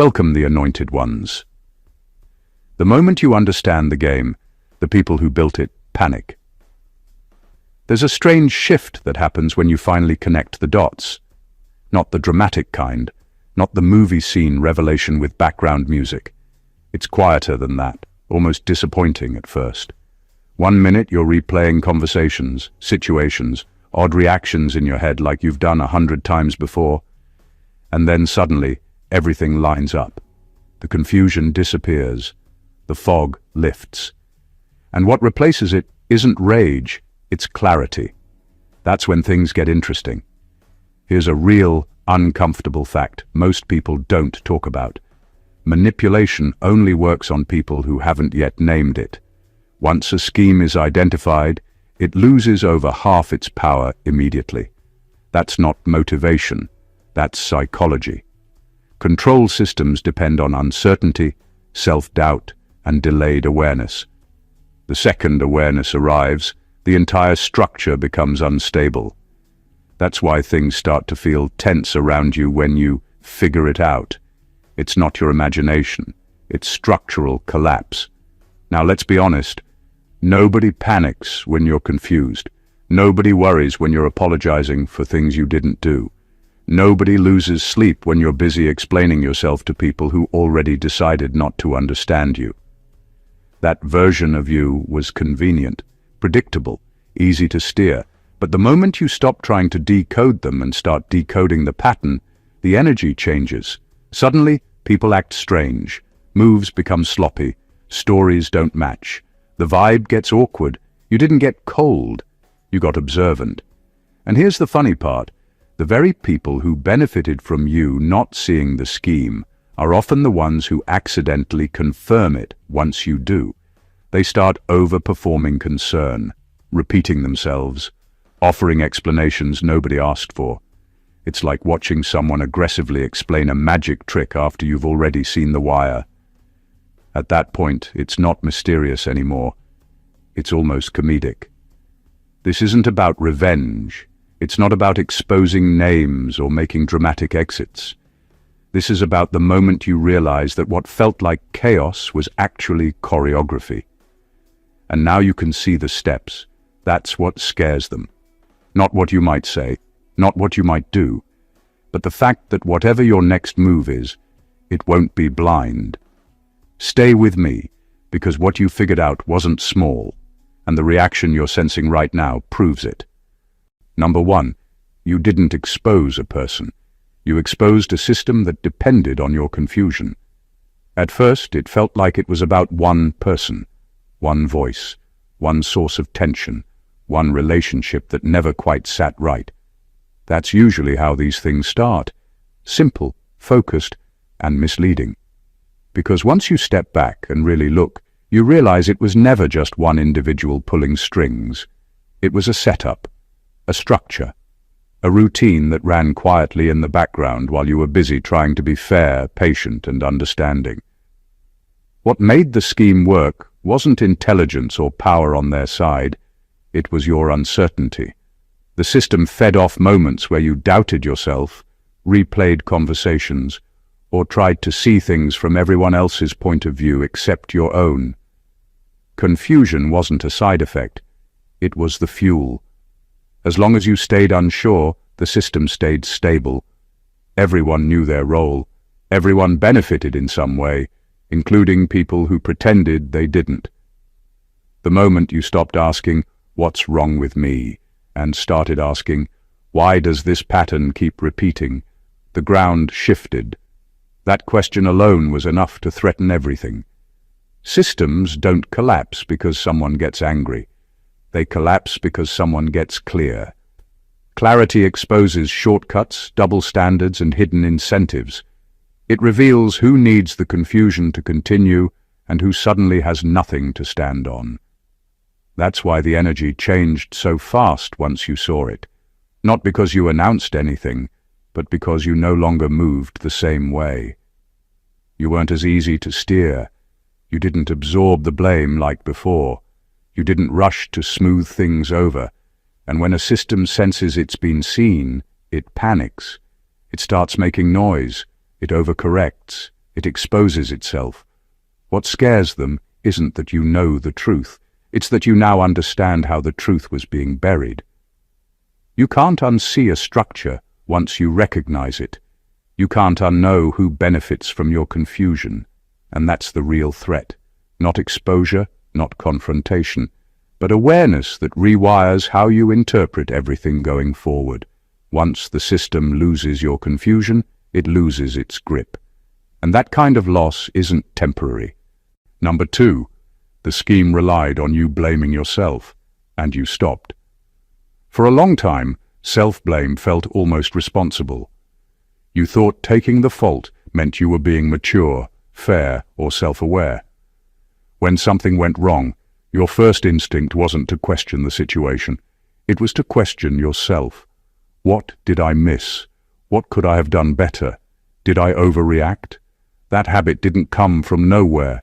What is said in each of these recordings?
Welcome, the anointed ones. The moment you understand the game, the people who built it panic. There's a strange shift that happens when you finally connect the dots. Not the dramatic kind, not the movie scene revelation with background music. It's quieter than that, almost disappointing at first. 1 minute you're replaying conversations, situations, odd reactions in your head like you've done 100 times before, and then suddenly everything lines up. The confusion disappears, the fog lifts, and what replaces it isn't rage, it's clarity. That's when things get interesting. Here's a real, uncomfortable fact most people don't talk about. Manipulation only works on people who haven't yet named it. Once a scheme is identified, it loses over half its power immediately. That's not motivation, that's psychology. Control systems depend on uncertainty, self-doubt, and delayed awareness. The second awareness arrives, the entire structure becomes unstable. That's why things start to feel tense around you when you figure it out. It's not your imagination, it's structural collapse. Now let's be honest, nobody panics when you're confused. Nobody worries when you're apologizing for things you didn't do. Nobody loses sleep when you're busy explaining yourself to people who already decided not to understand you. That version of you was convenient, predictable, easy to steer, but the moment you stop trying to decode them and start decoding the pattern, the energy changes. Suddenly, people act strange, moves become sloppy, stories don't match, the vibe gets awkward. You didn't get cold, you got observant. And here's the funny part, the very people who benefited from you not seeing the scheme are often the ones who accidentally confirm it once you do. They start overperforming concern, repeating themselves, offering explanations nobody asked for. It's like watching someone aggressively explain a magic trick after you've already seen the wire. At that point, it's not mysterious anymore. It's almost comedic. This isn't about revenge. It's not about exposing names or making dramatic exits. This is about the moment you realize that what felt like chaos was actually choreography. And now you can see the steps. That's what scares them. Not what you might say, not what you might do, but the fact that whatever your next move is, it won't be blind. Stay with me, because what you figured out wasn't small, and the reaction you're sensing right now proves it. Number 1, you didn't expose a person. You exposed a system that depended on your confusion. At first, it felt like it was about one person, one voice, one source of tension, one relationship that never quite sat right. That's usually how these things start. Simple, focused, and misleading. Because once you step back and really look, you realize it was never just one individual pulling strings. It was a setup, a structure, a routine that ran quietly in the background while you were busy trying to be fair, patient, and understanding. What made the scheme work wasn't intelligence or power on their side, it was your uncertainty. The system fed off moments where you doubted yourself, replayed conversations, or tried to see things from everyone else's point of view except your own. Confusion wasn't a side effect, it was the fuel. As long as you stayed unsure, the system stayed stable. Everyone knew their role. Everyone benefited in some way, including people who pretended they didn't. The moment you stopped asking, "What's wrong with me?" and started asking, "Why does this pattern keep repeating?" the ground shifted. That question alone was enough to threaten everything. Systems don't collapse because someone gets angry. They collapse because someone gets clear. Clarity exposes shortcuts, double standards, and hidden incentives. It reveals who needs the confusion to continue and who suddenly has nothing to stand on. That's why the energy changed so fast once you saw it. Not because you announced anything, but because you no longer moved the same way. You weren't as easy to steer. You didn't absorb the blame like before. You didn't rush to smooth things over. And when a system senses it's been seen, it panics. It starts making noise. It overcorrects. It exposes itself. What scares them isn't that you know the truth. It's that you now understand how the truth was being buried. You can't unsee a structure once you recognize it. You can't unknow who benefits from your confusion. And that's the real threat. Not exposure, not confrontation, but awareness that rewires how you interpret everything going forward. Once the system loses your confusion, it loses its grip. And that kind of loss isn't temporary. Number 2, the scheme relied on you blaming yourself, and you stopped. For a long time, self-blame felt almost responsible. You thought taking the fault meant you were being mature, fair, or self-aware. When something went wrong, your first instinct wasn't to question the situation. It was to question yourself. What did I miss? What could I have done better? Did I overreact? That habit didn't come from nowhere.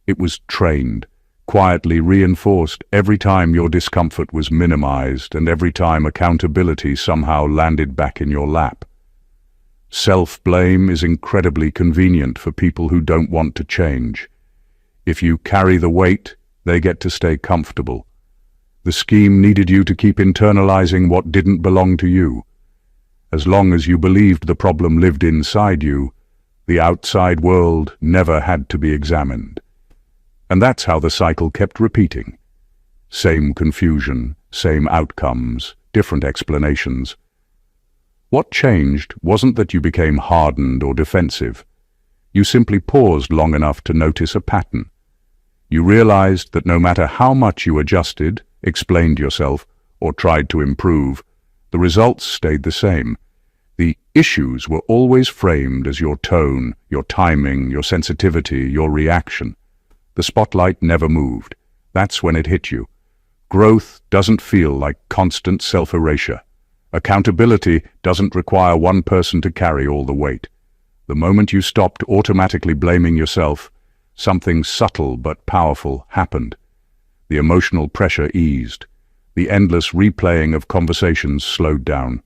It was trained, quietly reinforced every time your discomfort was minimized and every time accountability somehow landed back in your lap. Self-blame is incredibly convenient for people who don't want to change. If you carry the weight, they get to stay comfortable. The scheme needed you to keep internalizing what didn't belong to you. As long as you believed the problem lived inside you, the outside world never had to be examined. And that's how the cycle kept repeating. Same confusion, same outcomes, different explanations. What changed wasn't that you became hardened or defensive. You simply paused long enough to notice a pattern. You realized that no matter how much you adjusted, explained yourself, or tried to improve, the results stayed the same. The issues were always framed as your tone, your timing, your sensitivity, your reaction. The spotlight never moved. That's when it hit you. Growth doesn't feel like constant self-erasure. Accountability doesn't require one person to carry all the weight. The moment you stopped automatically blaming yourself, something subtle but powerful happened. The emotional pressure eased. The endless replaying of conversations slowed down.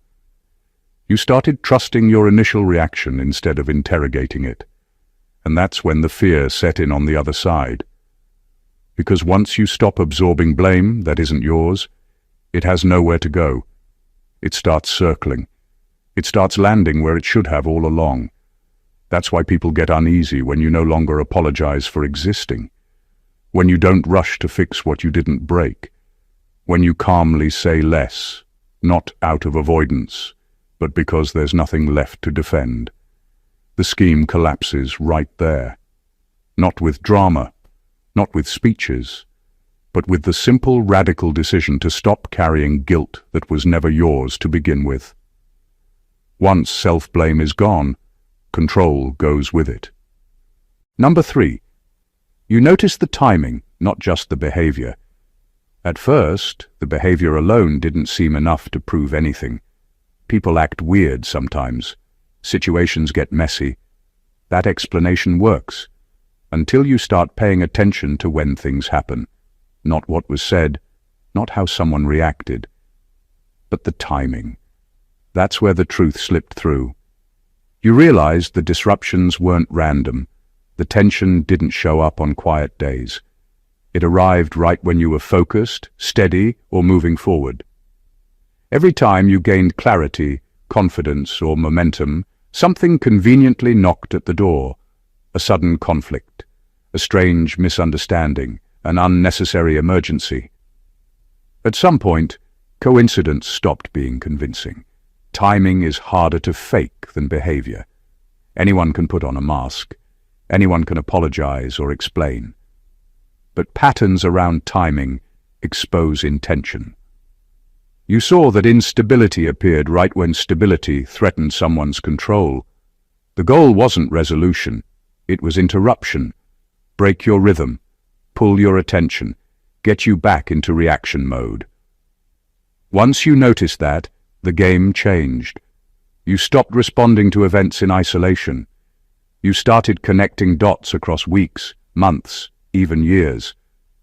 You started trusting your initial reaction instead of interrogating it. And that's when the fear set in on the other side. Because once you stop absorbing blame that isn't yours, it has nowhere to go. It starts circling. It starts landing where it should have all along. That's why people get uneasy when you no longer apologize for existing. When you don't rush to fix what you didn't break. When you calmly say less, not out of avoidance, but because there's nothing left to defend. The scheme collapses right there. Not with drama, not with speeches, but with the simple, radical decision to stop carrying guilt that was never yours to begin with. Once self-blame is gone, control goes with it. Number 3. You notice the timing, not just the behavior. At first, the behavior alone didn't seem enough to prove anything. People act weird sometimes. Situations get messy. That explanation works, until you start paying attention to when things happen. Not what was said, not how someone reacted, but the timing. That's where the truth slipped through. You realized the disruptions weren't random. The tension didn't show up on quiet days. It arrived right when you were focused, steady, or moving forward. Every time you gained clarity, confidence, or momentum, something conveniently knocked at the door. A sudden conflict, a strange misunderstanding, an unnecessary emergency. At some point, coincidence stopped being convincing. Timing is harder to fake than behavior. Anyone can put on a mask. Anyone can apologize or explain. But patterns around timing expose intention. You saw that instability appeared right when stability threatened someone's control. The goal wasn't resolution. It was interruption. Break your rhythm. Pull your attention. Get you back into reaction mode. Once you noticed that, the game changed. You stopped responding to events in isolation. You started connecting dots across weeks, months, even years.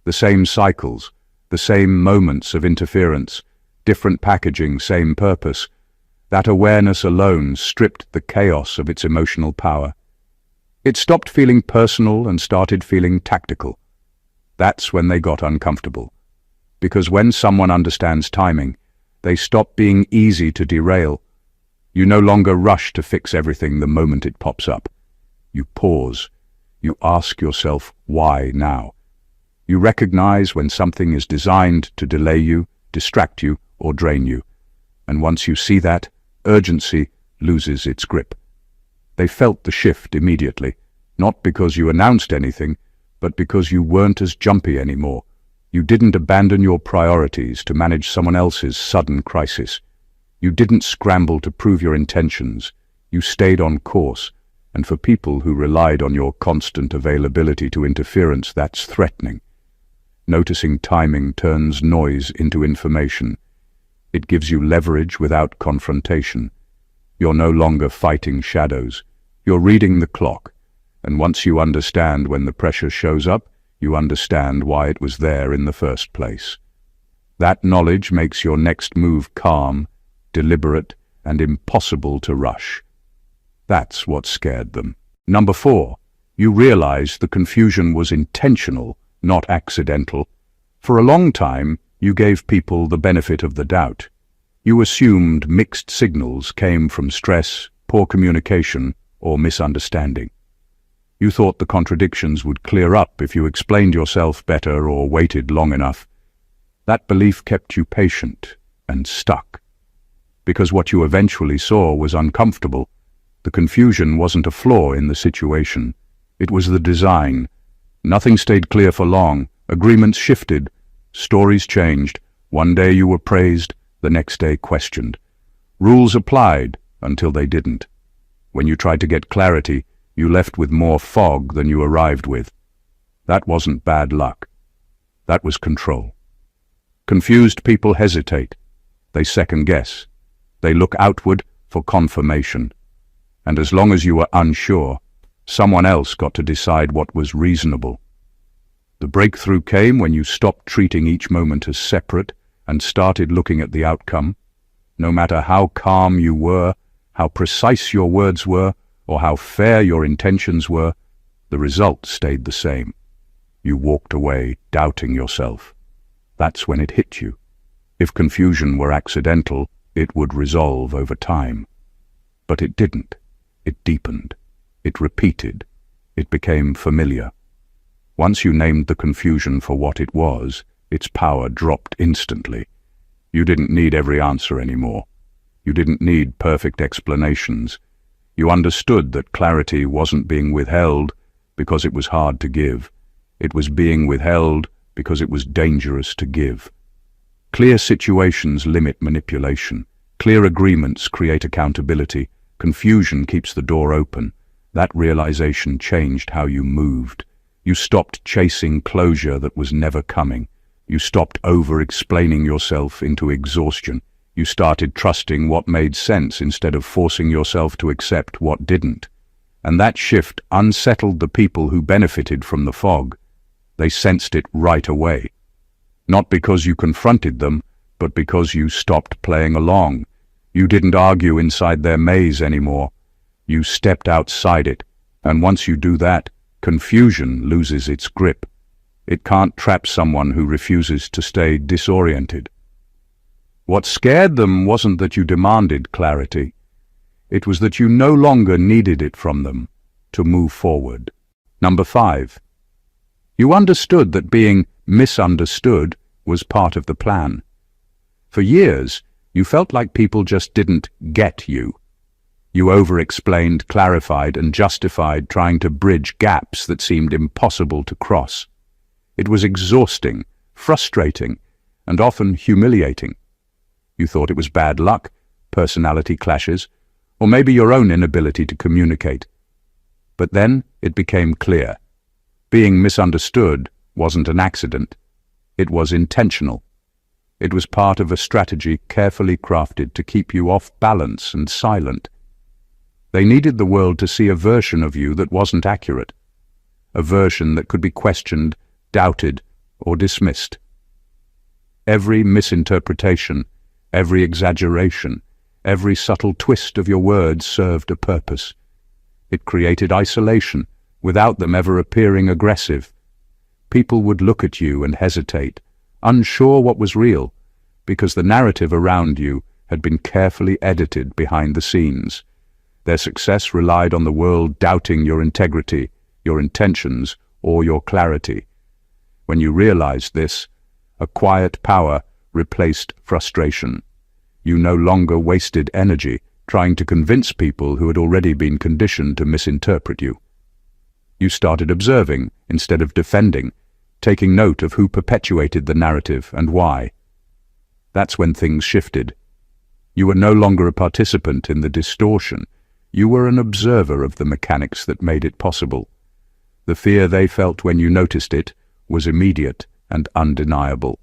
The same cycles, the same moments of interference, different packaging, same purpose. That awareness alone stripped the chaos of its emotional power. It stopped feeling personal and started feeling tactical. That's when they got uncomfortable. Because when someone understands timing, they stop being easy to derail. You no longer rush to fix everything the moment it pops up. You pause. You ask yourself, why now? You recognize when something is designed to delay you, distract you, or drain you. And once you see that, urgency loses its grip. They felt the shift immediately, not because you announced anything, but because you weren't as jumpy anymore. You didn't abandon your priorities to manage someone else's sudden crisis. You didn't scramble to prove your intentions. You stayed on course, and for people who relied on your constant availability to interference, that's threatening. Noticing timing turns noise into information. It gives you leverage without confrontation. You're no longer fighting shadows. You're reading the clock, and once you understand when the pressure shows up, you understand why it was there in the first place. That knowledge makes your next move calm, deliberate, and impossible to rush. That's what scared them. Number 4, you realized the confusion was intentional, not accidental. For a long time, you gave people the benefit of the doubt. You assumed mixed signals came from stress, poor communication, or misunderstanding. You thought the contradictions would clear up if you explained yourself better or waited long enough. That belief kept you patient and stuck. Because what you eventually saw was uncomfortable. The confusion wasn't a flaw in the situation. It was the design. Nothing stayed clear for long. Agreements shifted. Stories changed. One day you were praised, the next day questioned. Rules applied until they didn't. When you tried to get clarity, you left with more fog than you arrived with. That wasn't bad luck. That was control. Confused people hesitate. They second-guess. They look outward for confirmation. And as long as you were unsure, someone else got to decide what was reasonable. The breakthrough came when you stopped treating each moment as separate and started looking at the outcome. No matter how calm you were, how precise your words were, or how fair your intentions were, the result stayed the same. You walked away, doubting yourself. That's when it hit you. If confusion were accidental, it would resolve over time. But it didn't. It deepened. It repeated. It became familiar. Once you named the confusion for what it was, its power dropped instantly. You didn't need every answer anymore. You didn't need perfect explanations. You understood that clarity wasn't being withheld because it was hard to give. It was being withheld because it was dangerous to give. Clear situations limit manipulation. Clear agreements create accountability. Confusion keeps the door open. That realization changed how you moved. You stopped chasing closure that was never coming. You stopped over-explaining yourself into exhaustion. You started trusting what made sense instead of forcing yourself to accept what didn't. And that shift unsettled the people who benefited from the fog. They sensed it right away. Not because you confronted them, but because you stopped playing along. You didn't argue inside their maze anymore. You stepped outside it. And once you do that, confusion loses its grip. It can't trap someone who refuses to stay disoriented. What scared them wasn't that you demanded clarity. It was that you no longer needed it from them to move forward. Number 5. You understood that being misunderstood was part of the plan. For years, you felt like people just didn't get you. You over-explained, clarified, and justified trying to bridge gaps that seemed impossible to cross. It was exhausting, frustrating, and often humiliating. You thought it was bad luck, personality clashes, or maybe your own inability to communicate. But then it became clear. Being misunderstood wasn't an accident. It was intentional. It was part of a strategy carefully crafted to keep you off balance and silent. They needed the world to see a version of you that wasn't accurate, a version that could be questioned, doubted, or dismissed. Every misinterpretation, every exaggeration, every subtle twist of your words served a purpose. It created isolation, without them ever appearing aggressive. People would look at you and hesitate, unsure what was real, because the narrative around you had been carefully edited behind the scenes. Their success relied on the world doubting your integrity, your intentions, or your clarity. When you realized this, a quiet power replaced frustration. You no longer wasted energy trying to convince people who had already been conditioned to misinterpret you. You started observing instead of defending, taking note of who perpetuated the narrative and why. That's when things shifted. You were no longer a participant in the distortion. You were an observer of the mechanics that made it possible. The fear they felt when you noticed it was immediate and undeniable.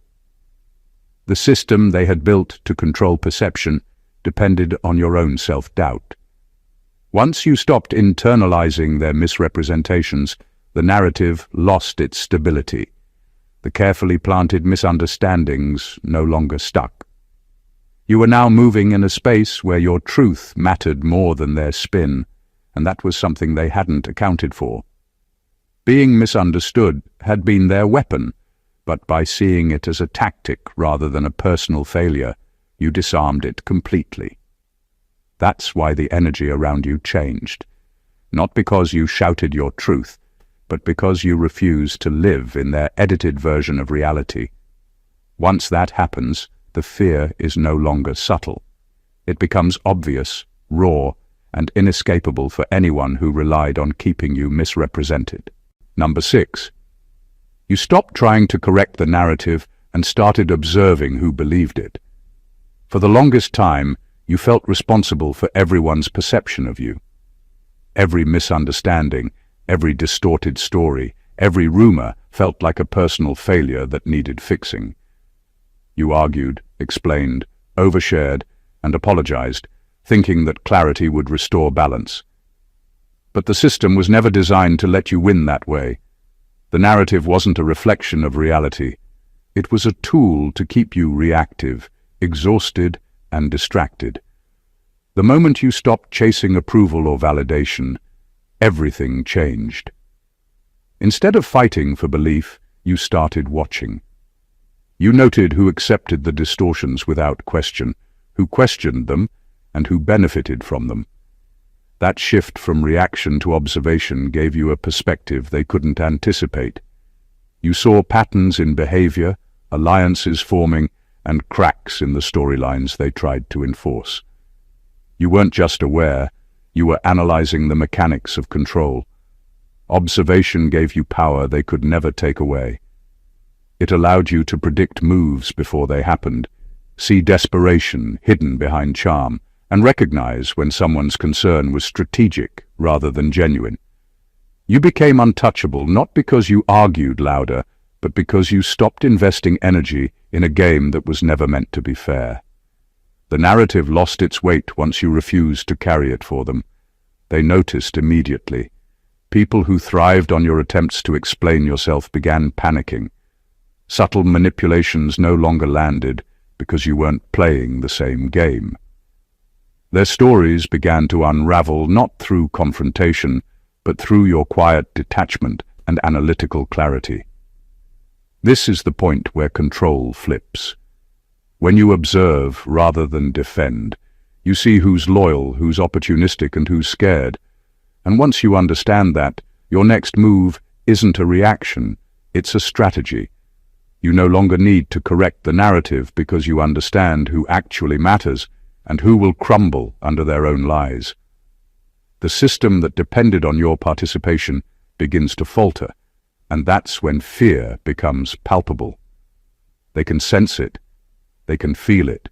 The system they had built to control perception depended on your own self-doubt. Once you stopped internalizing their misrepresentations, the narrative lost its stability. The carefully planted misunderstandings no longer stuck. You were now moving in a space where your truth mattered more than their spin, and that was something they hadn't accounted for. Being misunderstood had been their weapon, but by seeing it as a tactic rather than a personal failure, you disarmed it completely. That's why the energy around you changed. Not because you shouted your truth, but because you refused to live in their edited version of reality. Once that happens, the fear is no longer subtle. It becomes obvious, raw, and inescapable for anyone who relied on keeping you misrepresented. Number 6. You stopped trying to correct the narrative and started observing who believed it. For the longest time, you felt responsible for everyone's perception of you. Every misunderstanding, every distorted story, every rumor felt like a personal failure that needed fixing. You argued, explained, overshared, and apologized, thinking that clarity would restore balance. But the system was never designed to let you win that way. The narrative wasn't a reflection of reality. It was a tool to keep you reactive, exhausted, and distracted. The moment you stopped chasing approval or validation, everything changed. Instead of fighting for belief, you started watching. You noted who accepted the distortions without question, who questioned them, and who benefited from them. That shift from reaction to observation gave you a perspective they couldn't anticipate. You saw patterns in behavior, alliances forming, and cracks in the storylines they tried to enforce. You weren't just aware, you were analyzing the mechanics of control. Observation gave you power they could never take away. It allowed you to predict moves before they happened, see desperation hidden behind charm, and recognize when someone's concern was strategic rather than genuine. You became untouchable not because you argued louder, but because you stopped investing energy in a game that was never meant to be fair. The narrative lost its weight once you refused to carry it for them. They noticed immediately. People who thrived on your attempts to explain yourself began panicking. Subtle manipulations no longer landed because you weren't playing the same game. Their stories began to unravel not through confrontation, but through your quiet detachment and analytical clarity. This is the point where control flips. When you observe rather than defend, you see who's loyal, who's opportunistic, and who's scared. And once you understand that, your next move isn't a reaction, it's a strategy. You no longer need to correct the narrative because you understand who actually matters and who will crumble under their own lies. The system that depended on your participation begins to falter, and that's when fear becomes palpable. They can sense it, they can feel it,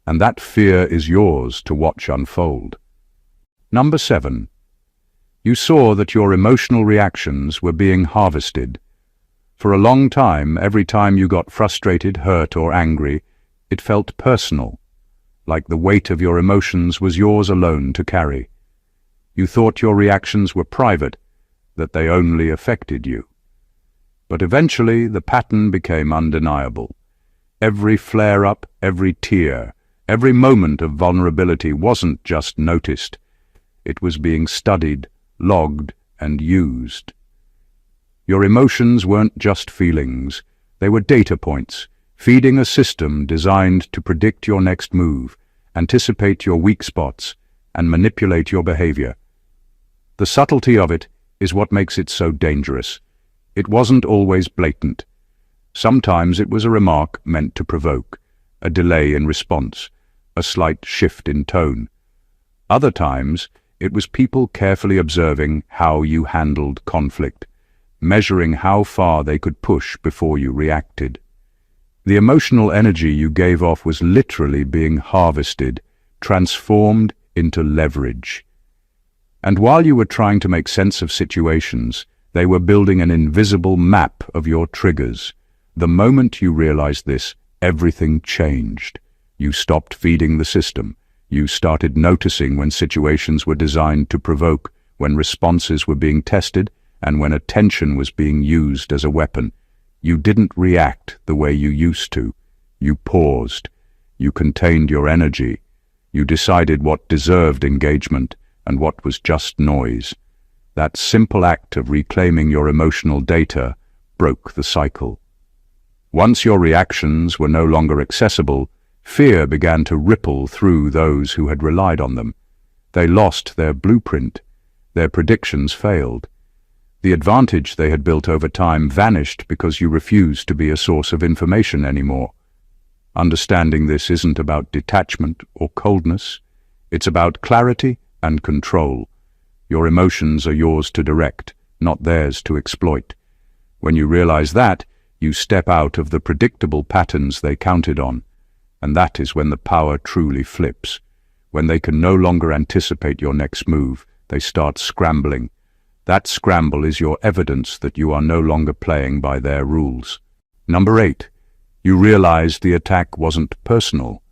and that fear is yours to watch unfold. Number 7. You saw that your emotional reactions were being harvested. For a long time, every time you got frustrated, hurt, or angry, it felt personal, like the weight of your emotions was yours alone to carry. You thought your reactions were private, that they only affected you. But eventually the pattern became undeniable. Every flare-up, every tear, every moment of vulnerability wasn't just noticed. It was being studied, logged, and used. Your emotions weren't just feelings, they were data points, feeding a system designed to predict your next move, anticipate your weak spots, and manipulate your behavior. The subtlety of it is what makes it so dangerous. It wasn't always blatant. Sometimes it was a remark meant to provoke, a delay in response, a slight shift in tone. Other times, it was people carefully observing how you handled conflict, measuring how far they could push before you reacted. The emotional energy you gave off was literally being harvested, transformed into leverage. And while you were trying to make sense of situations, they were building an invisible map of your triggers. The moment you realized this, everything changed. You stopped feeding the system. You started noticing when situations were designed to provoke, when responses were being tested, and when attention was being used as a weapon. You didn't react the way you used to. You paused. You contained your energy. You decided what deserved engagement and what was just noise. That simple act of reclaiming your emotional data broke the cycle. Once your reactions were no longer accessible, fear began to ripple through those who had relied on them. They lost their blueprint. Their predictions failed. The advantage they had built over time vanished because you refused to be a source of information anymore. Understanding this isn't about detachment or coldness. It's about clarity and control. Your emotions are yours to direct, not theirs to exploit. When you realize that, you step out of the predictable patterns they counted on. And that is when the power truly flips. When they can no longer anticipate your next move, they start scrambling. That scramble is your evidence that you are no longer playing by their rules. Number 8. You realized the attack wasn't personal.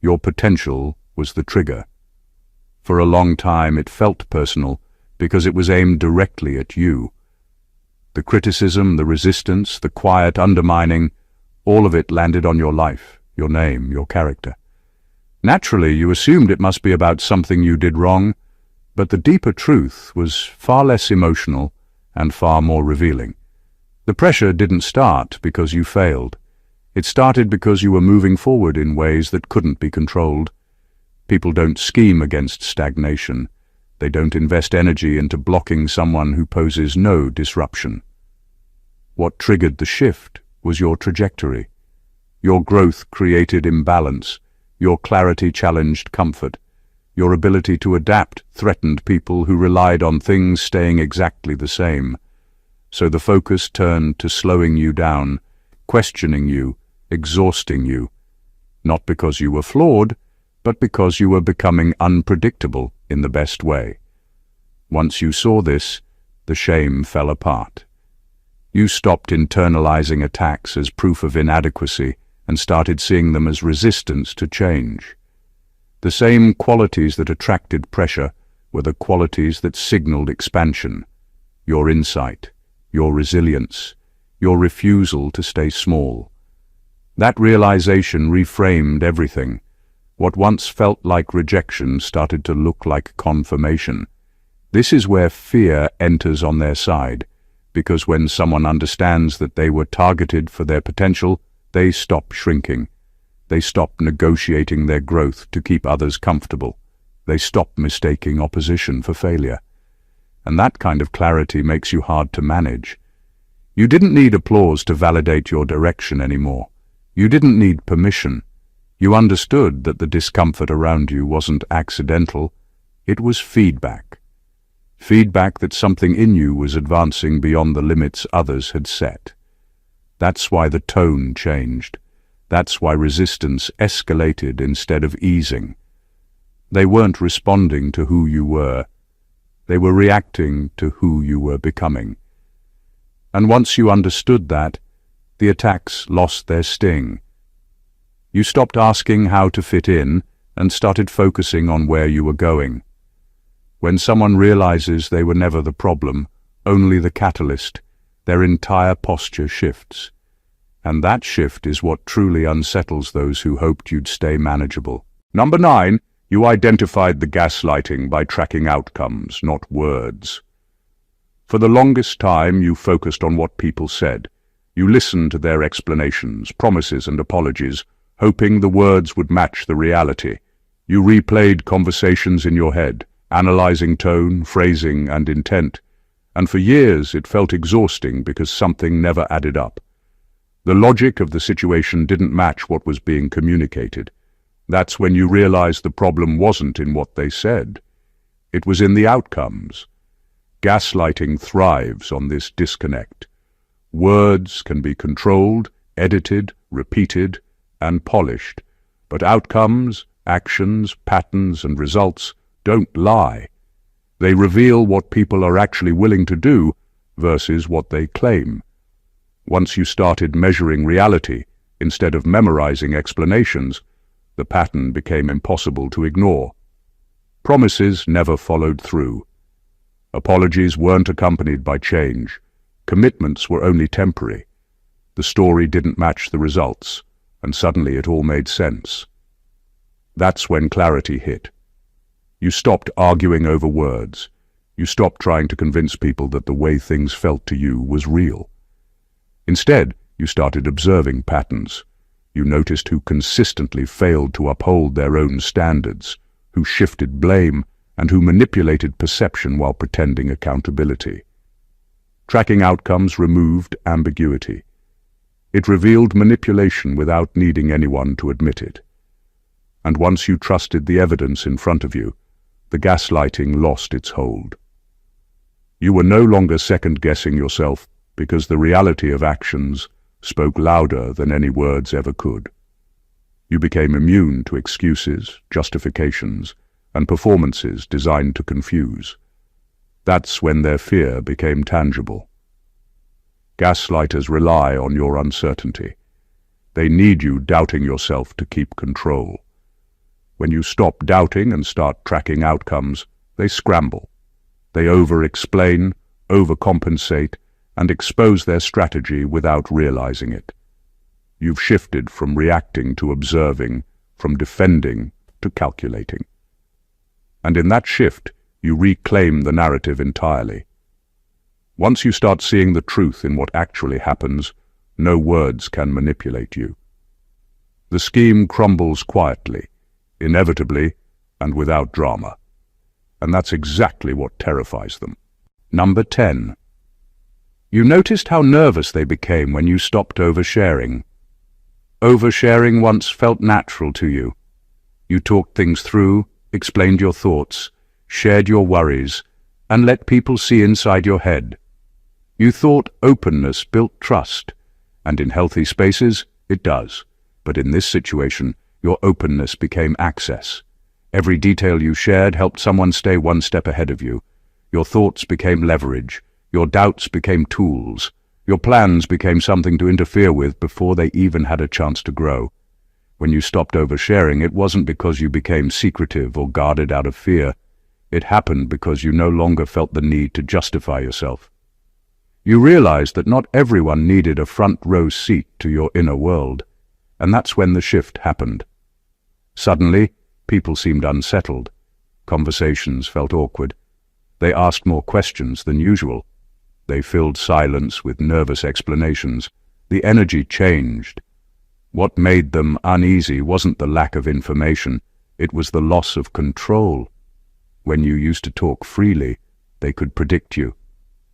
Your potential was the trigger. For a long time it felt personal because it was aimed directly at you. The criticism, the resistance, the quiet undermining, all of it landed on your life, your name, your character. Naturally, you assumed it must be about something you did wrong, but the deeper truth was far less emotional and far more revealing. The pressure didn't start because you failed. It started because you were moving forward in ways that couldn't be controlled. People don't scheme against stagnation. They don't invest energy into blocking someone who poses no disruption. What triggered the shift was your trajectory. Your growth created imbalance. Your clarity challenged comfort. Your ability to adapt threatened people who relied on things staying exactly the same. So the focus turned to slowing you down, questioning you, exhausting you. Not because you were flawed, but because you were becoming unpredictable in the best way. Once you saw this, the shame fell apart. You stopped internalizing attacks as proof of inadequacy and started seeing them as resistance to change. The same qualities that attracted pressure were the qualities that signaled expansion. Your insight, your resilience, your refusal to stay small. That realization reframed everything. What once felt like rejection started to look like confirmation. This is where fear enters on their side, because when someone understands that they were targeted for their potential, they stop shrinking. They stop negotiating their growth to keep others comfortable. They stop mistaking opposition for failure. And that kind of clarity makes you hard to manage. You didn't need applause to validate your direction anymore. You didn't need permission. You understood that the discomfort around you wasn't accidental. It was feedback. Feedback that something in you was advancing beyond the limits others had set. That's why the tone changed. That's why resistance escalated instead of easing. They weren't responding to who you were. They were reacting to who you were becoming. And once you understood that, the attacks lost their sting. You stopped asking how to fit in and started focusing on where you were going. When someone realizes they were never the problem, only the catalyst, their entire posture shifts. And that shift is what truly unsettles those who hoped you'd stay manageable. Number 9, you identified the gaslighting by tracking outcomes, not words. For the longest time, you focused on what people said. You listened to their explanations, promises, and apologies, hoping the words would match the reality. You replayed conversations in your head, analyzing tone, phrasing, and intent. And for years, it felt exhausting because something never added up. The logic of the situation didn't match what was being communicated. That's when you realized the problem wasn't in what they said. It was in the outcomes. Gaslighting thrives on this disconnect. Words can be controlled, edited, repeated, and polished, but outcomes, actions, patterns, and results don't lie. They reveal what people are actually willing to do versus what they claim. Once you started measuring reality instead of memorizing explanations, the pattern became impossible to ignore. Promises never followed through. Apologies weren't accompanied by change. Commitments were only temporary. The story didn't match the results, and suddenly it all made sense. That's when clarity hit. You stopped arguing over words. You stopped trying to convince people that the way things felt to you was real. Instead, you started observing patterns. You noticed who consistently failed to uphold their own standards, who shifted blame, and who manipulated perception while pretending accountability. Tracking outcomes removed ambiguity. It revealed manipulation without needing anyone to admit it. And once you trusted the evidence in front of you, the gaslighting lost its hold. You were no longer second-guessing yourself because the reality of actions spoke louder than any words ever could. You became immune to excuses, justifications, and performances designed to confuse. That's when their fear became tangible. Gaslighters rely on your uncertainty. They need you doubting yourself to keep control. When you stop doubting and start tracking outcomes, they scramble. They over-explain, overcompensate, and expose their strategy without realizing it. You've shifted from reacting to observing, from defending to calculating. And in that shift, you reclaim the narrative entirely. Once you start seeing the truth in what actually happens, no words can manipulate you. The scheme crumbles quietly, inevitably, and without drama. And that's exactly what terrifies them. Number 10. You noticed how nervous they became when you stopped oversharing. Oversharing once felt natural to you. You talked things through, explained your thoughts, shared your worries, and let people see inside your head. You thought openness built trust, and in healthy spaces, it does. But in this situation, your openness became access. Every detail you shared helped someone stay one step ahead of you. Your thoughts became leverage. Your doubts became tools. Your plans became something to interfere with before they even had a chance to grow. When you stopped oversharing, it wasn't because you became secretive or guarded out of fear. It happened because you no longer felt the need to justify yourself. You realized that not everyone needed a front-row seat to your inner world, and that's when the shift happened. Suddenly, people seemed unsettled. Conversations felt awkward. They asked more questions than usual. They filled silence with nervous explanations. The energy changed. What made them uneasy wasn't the lack of information, it was the loss of control. When you used to talk freely, they could predict you.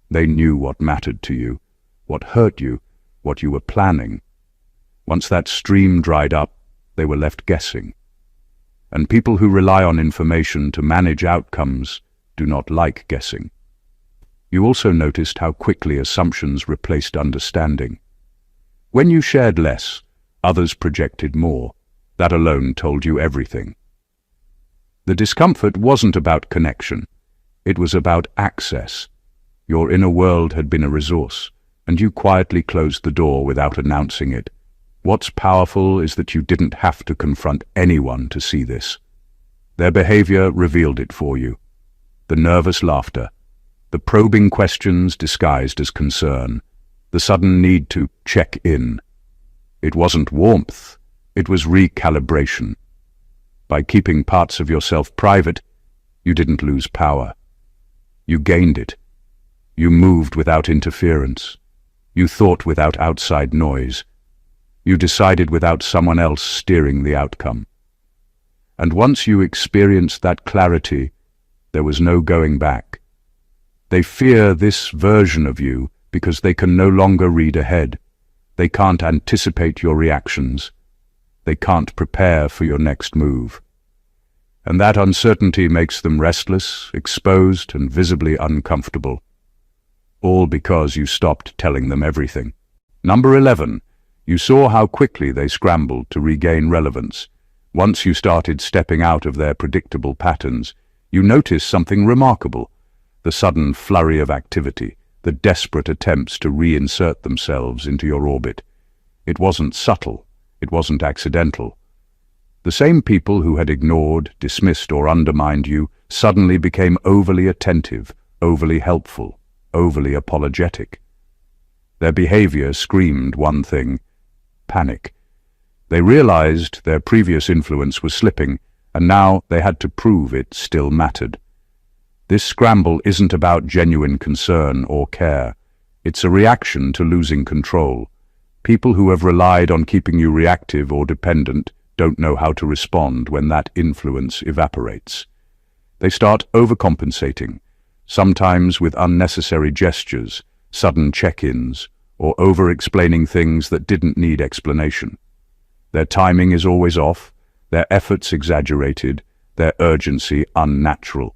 They knew what mattered to you, what hurt you, what you were planning. Once that stream dried up, they were left guessing. And people who rely on information to manage outcomes do not like guessing. You also noticed how quickly assumptions replaced understanding. When you shared less, others projected more. That alone told you everything. The discomfort wasn't about connection. It was about access. Your inner world had been a resource, and you quietly closed the door without announcing it. What's powerful is that you didn't have to confront anyone to see this. Their behavior revealed it for you. The nervous laughter, the probing questions disguised as concern, the sudden need to check in. It wasn't warmth, it was recalibration. By keeping parts of yourself private, you didn't lose power. You gained it. You moved without interference. You thought without outside noise. You decided without someone else steering the outcome. And once you experienced that clarity, there was no going back. They fear this version of you because they can no longer read ahead. They can't anticipate your reactions. They can't prepare for your next move. And that uncertainty makes them restless, exposed, and visibly uncomfortable. All because you stopped telling them everything. Number 11. You saw how quickly they scrambled to regain relevance. Once you started stepping out of their predictable patterns, you noticed something remarkable: the sudden flurry of activity, the desperate attempts to reinsert themselves into your orbit. It wasn't subtle. It wasn't accidental. The same people who had ignored, dismissed, or undermined you suddenly became overly attentive, overly helpful, overly apologetic. Their behavior screamed one thing: panic. They realized their previous influence was slipping, and now they had to prove it still mattered. This scramble isn't about genuine concern or care. It's a reaction to losing control. People who have relied on keeping you reactive or dependent don't know how to respond when that influence evaporates. They start overcompensating, sometimes with unnecessary gestures, sudden check-ins, or over-explaining things that didn't need explanation. Their timing is always off, their efforts exaggerated, their urgency unnatural.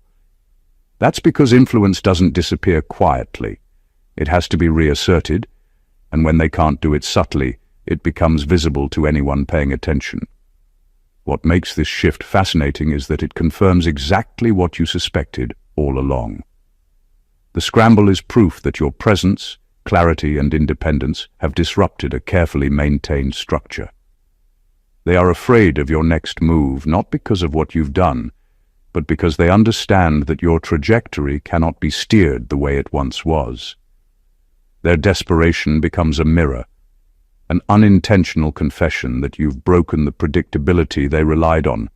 That's because influence doesn't disappear quietly. It has to be reasserted, and when they can't do it subtly, it becomes visible to anyone paying attention. What makes this shift fascinating is that it confirms exactly what you suspected all along. The scramble is proof that your presence, clarity, and independence have disrupted a carefully maintained structure. They are afraid of your next move, not because of what you've done, but because they understand that your trajectory cannot be steered the way it once was. Their desperation becomes a mirror, an unintentional confession that you've broken the predictability they relied on.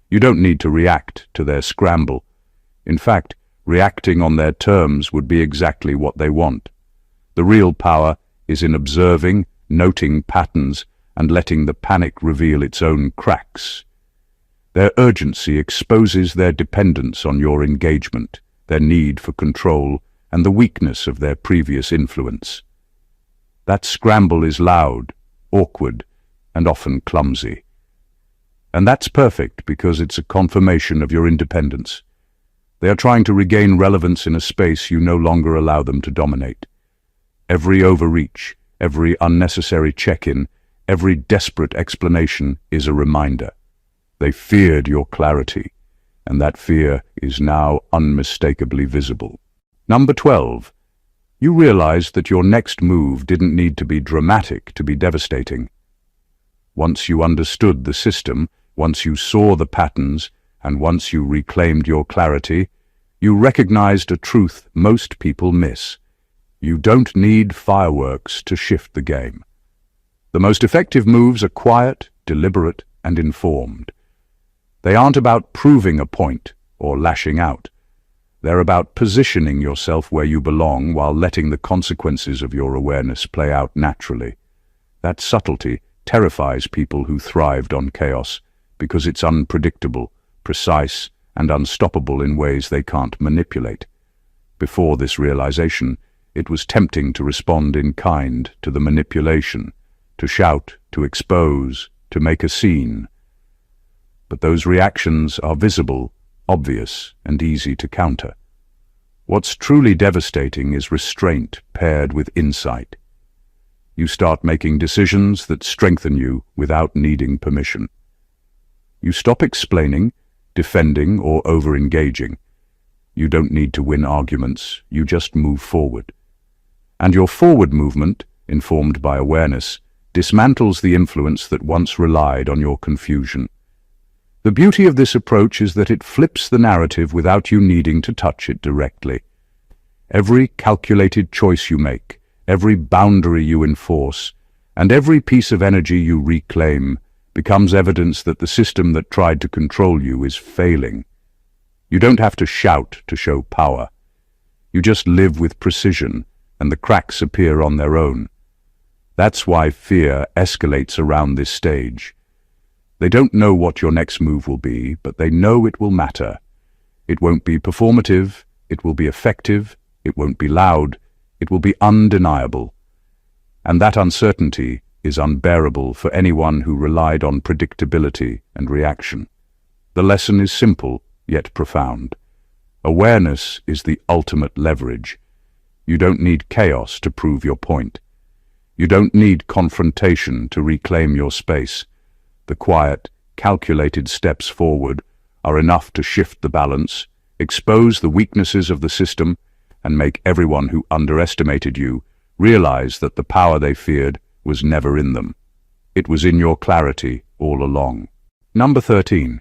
You don't need to react to their scramble. In fact, reacting on their terms would be exactly what they want. The real power is in observing, noting patterns, and letting the panic reveal its own cracks. Their urgency exposes their dependence on your engagement, their need for control, and the weakness of their previous influence. That scramble is loud, awkward, and often clumsy. And that's perfect because it's a confirmation of your independence. They are trying to regain relevance in a space you no longer allow them to dominate. Every overreach, every unnecessary check-in, every desperate explanation is a reminder. They feared your clarity, and that fear is now unmistakably visible. Number 12. You realized that your next move didn't need to be dramatic to be devastating. Once you understood the system, once you saw the patterns, and once you reclaimed your clarity, you recognized a truth most people miss. You don't need fireworks to shift the game. The most effective moves are quiet, deliberate, and informed. They aren't about proving a point or lashing out. They're about positioning yourself where you belong while letting the consequences of your awareness play out naturally. That subtlety terrifies people who thrived on chaos because it's unpredictable, precise, and unstoppable in ways they can't manipulate. Before this realization, it was tempting to respond in kind to the manipulation, to shout, to expose, to make a scene. But those reactions are visible, obvious, and easy to counter. What's truly devastating is restraint paired with insight. You start making decisions that strengthen you without needing permission. You stop explaining, defending, or over-engaging. You don't need to win arguments, you just move forward. And your forward movement, informed by awareness, dismantles the influence that once relied on your confusion. The beauty of this approach is that it flips the narrative without you needing to touch it directly. Every calculated choice you make, every boundary you enforce, and every piece of energy you reclaim becomes evidence that the system that tried to control you is failing. You don't have to shout to show power. You just live with precision, and the cracks appear on their own. That's why fear escalates around this stage. They don't know what your next move will be, but they know it will matter. It won't be performative, it will be effective, it won't be loud, it will be undeniable. And that uncertainty is unbearable for anyone who relied on predictability and reaction. The lesson is simple, yet profound. Awareness is the ultimate leverage. You don't need chaos to prove your point. You don't need confrontation to reclaim your space. The quiet, calculated steps forward are enough to shift the balance, expose the weaknesses of the system, and make everyone who underestimated you realize that the power they feared was never in them. It was in your clarity all along. Number 13.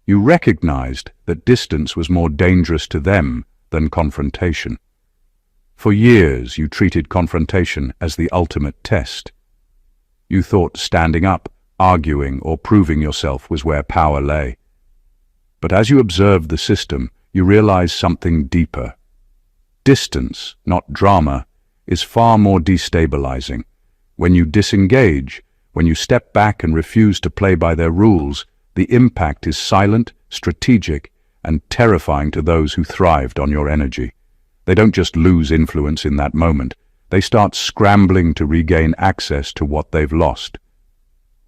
You recognized that distance was more dangerous to them than confrontation. For years, you treated confrontation as the ultimate test. You thought standing up, arguing, or proving yourself was where power lay. But as you observed the system, you realized something deeper. Distance, not drama, is far more destabilizing. When you disengage, when you step back and refuse to play by their rules, the impact is silent, strategic, and terrifying to those who thrived on your energy. They don't just lose influence in that moment, they start scrambling to regain access to what they've lost.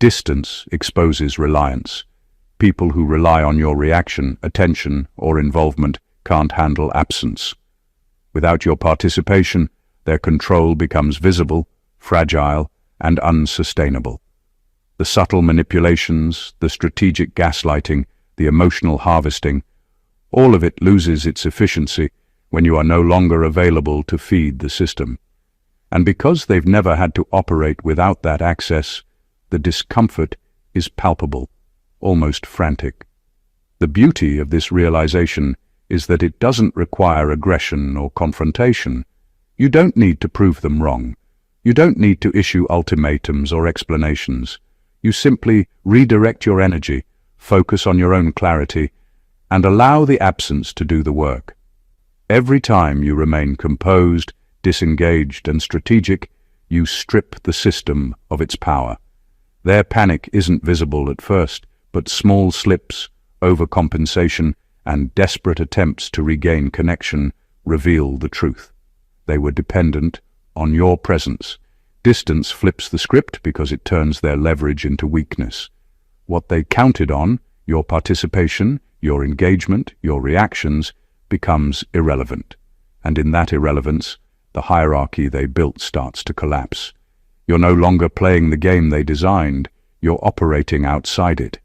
Distance exposes reliance. People who rely on your reaction, attention, or involvement can't handle absence. Without your participation, their control becomes visible, fragile, and unsustainable. The subtle manipulations, the strategic gaslighting, the emotional harvesting, all of it loses its efficiency when you are no longer available to feed the system. And because they've never had to operate without that access, the discomfort is palpable, almost frantic. The beauty of this realization is that it doesn't require aggression or confrontation. You don't need to prove them wrong. You don't need to issue ultimatums or explanations. You simply redirect your energy, focus on your own clarity, and allow the absence to do the work. Every time you remain composed, disengaged, and strategic, you strip the system of its power. Their panic isn't visible at first, but small slips, overcompensation, and desperate attempts to regain connection reveal the truth. They were dependent on your presence. Distance flips the script because it turns their leverage into weakness. What they counted on, your participation, your engagement, your reactions, becomes irrelevant. And in that irrelevance, the hierarchy they built starts to collapse. You're no longer playing the game they designed, you're operating outside it.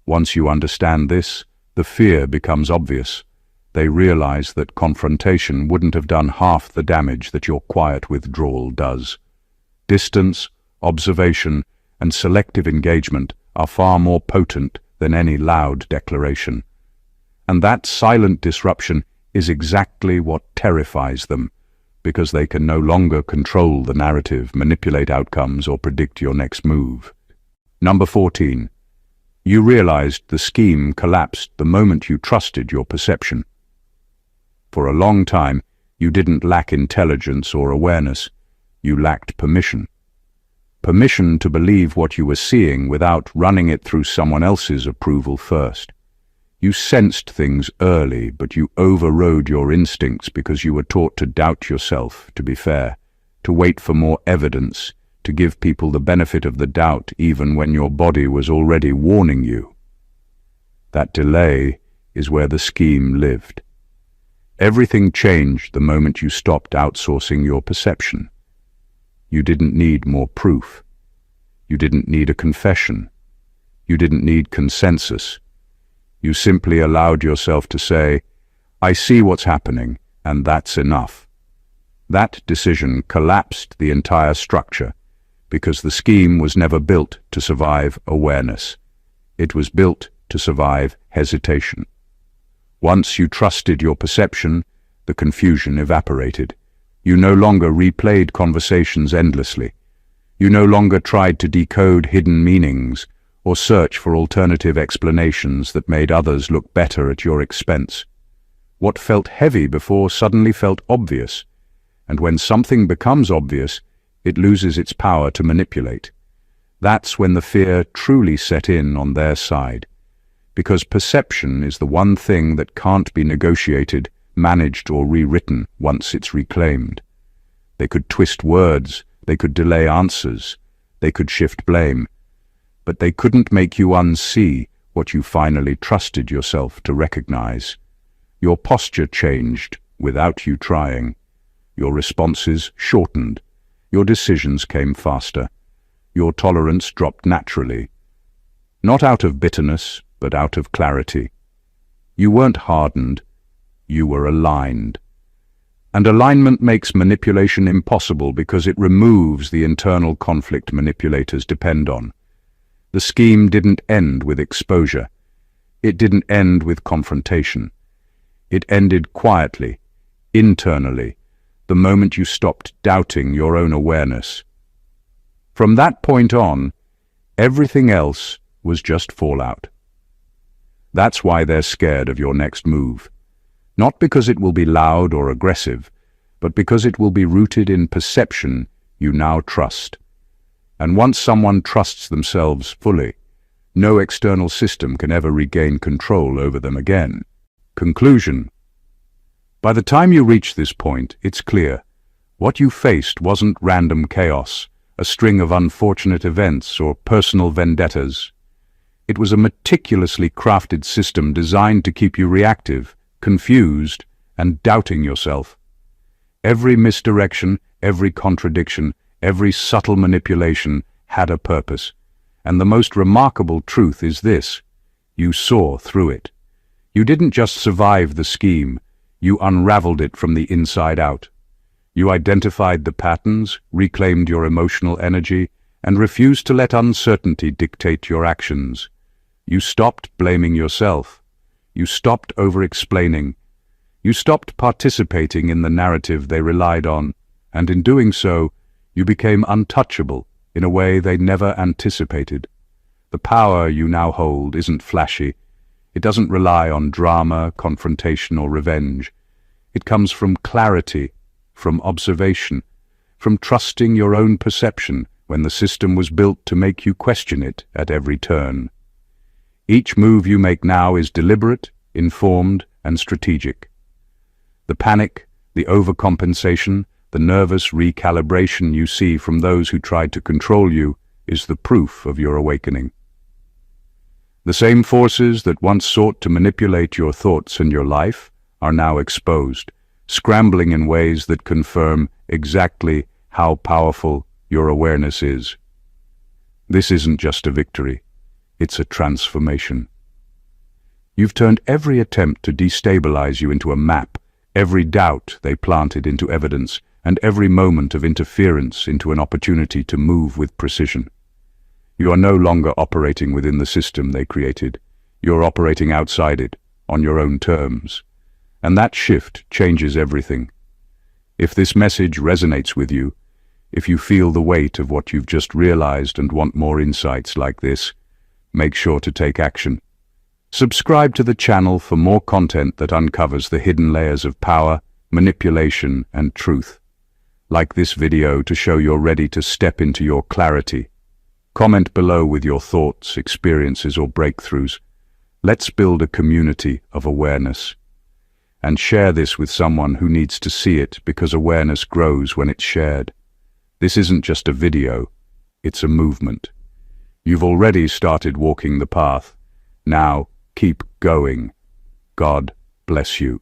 Once you understand this, the fear becomes obvious. They realize that confrontation wouldn't have done half the damage that your quiet withdrawal does. Distance, observation, and selective engagement are far more potent than any loud declaration. And that silent disruption is exactly what terrifies them, because they can no longer control the narrative, manipulate outcomes, or predict your next move. Number 14. You realized the scheme collapsed the moment you trusted your perception. For a long time, you didn't lack intelligence or awareness. You lacked permission. Permission to believe what you were seeing without running it through someone else's approval first. You sensed things early, but you overrode your instincts because you were taught to doubt yourself, to be fair, to wait for more evidence, to give people the benefit of the doubt even when your body was already warning you. That delay is where the scheme lived. Everything changed the moment you stopped outsourcing your perception. You didn't need more proof. You didn't need a confession. You didn't need consensus. You simply allowed yourself to say, "I see what's happening, and that's enough." That decision collapsed the entire structure, because the scheme was never built to survive awareness. It was built to survive hesitation. Once you trusted your perception, the confusion evaporated. You no longer replayed conversations endlessly. You no longer tried to decode hidden meanings or search for alternative explanations that made others look better at your expense. What felt heavy before suddenly felt obvious, and when something becomes obvious, it loses its power to manipulate. That's when the fear truly set in on their side, because perception is the one thing that can't be negotiated, managed, or rewritten once it's reclaimed. They could twist words, they could delay answers, they could shift blame, but they couldn't make you unsee what you finally trusted yourself to recognize. Your posture changed without you trying. Your responses shortened. Your decisions came faster. Your tolerance dropped naturally. Not out of bitterness, but out of clarity. You weren't hardened, you were aligned. And alignment makes manipulation impossible because it removes the internal conflict manipulators depend on. The scheme didn't end with exposure. It didn't end with confrontation. It ended quietly, internally, the moment you stopped doubting your own awareness. From that point on, everything else was just fallout. That's why they're scared of your next move. Not because it will be loud or aggressive, but because it will be rooted in perception you now trust. And once someone trusts themselves fully, no external system can ever regain control over them again. Conclusion. By the time you reach this point, it's clear. What you faced wasn't random chaos, a string of unfortunate events or personal vendettas. It was a meticulously crafted system designed to keep you reactive, confused, and doubting yourself. Every misdirection, every contradiction, every subtle manipulation had a purpose. And the most remarkable truth is this: you saw through it. You didn't just survive the scheme, you unraveled it from the inside out. You identified the patterns, reclaimed your emotional energy, and refused to let uncertainty dictate your actions. You stopped blaming yourself. You stopped over-explaining. You stopped participating in the narrative they relied on, and in doing so, you became untouchable in a way they never anticipated. The power you now hold isn't flashy. It doesn't rely on drama, confrontation, or revenge. It comes from clarity, from observation, from trusting your own perception when the system was built to make you question it at every turn. Each move you make now is deliberate, informed, and strategic. The panic, the overcompensation, the nervous recalibration you see from those who tried to control you is the proof of your awakening. The same forces that once sought to manipulate your thoughts and your life are now exposed, scrambling in ways that confirm exactly how powerful your awareness is. This isn't just a victory, it's a transformation. You've turned every attempt to destabilize you into a map, every doubt they planted into evidence, and every moment of interference into an opportunity to move with precision. You are no longer operating within the system they created. You're operating outside it, on your own terms. And that shift changes everything. If this message resonates with you, if you feel the weight of what you've just realized and want more insights like this, make sure to take action. Subscribe to the channel for more content that uncovers the hidden layers of power, manipulation, and truth. Like this video to show you're ready to step into your clarity. Comment below with your thoughts, experiences, or breakthroughs. Let's build a community of awareness. And share this with someone who needs to see it, because awareness grows when it's shared. This isn't just a video, it's a movement. You've already started walking the path. Now, keep going. God bless you.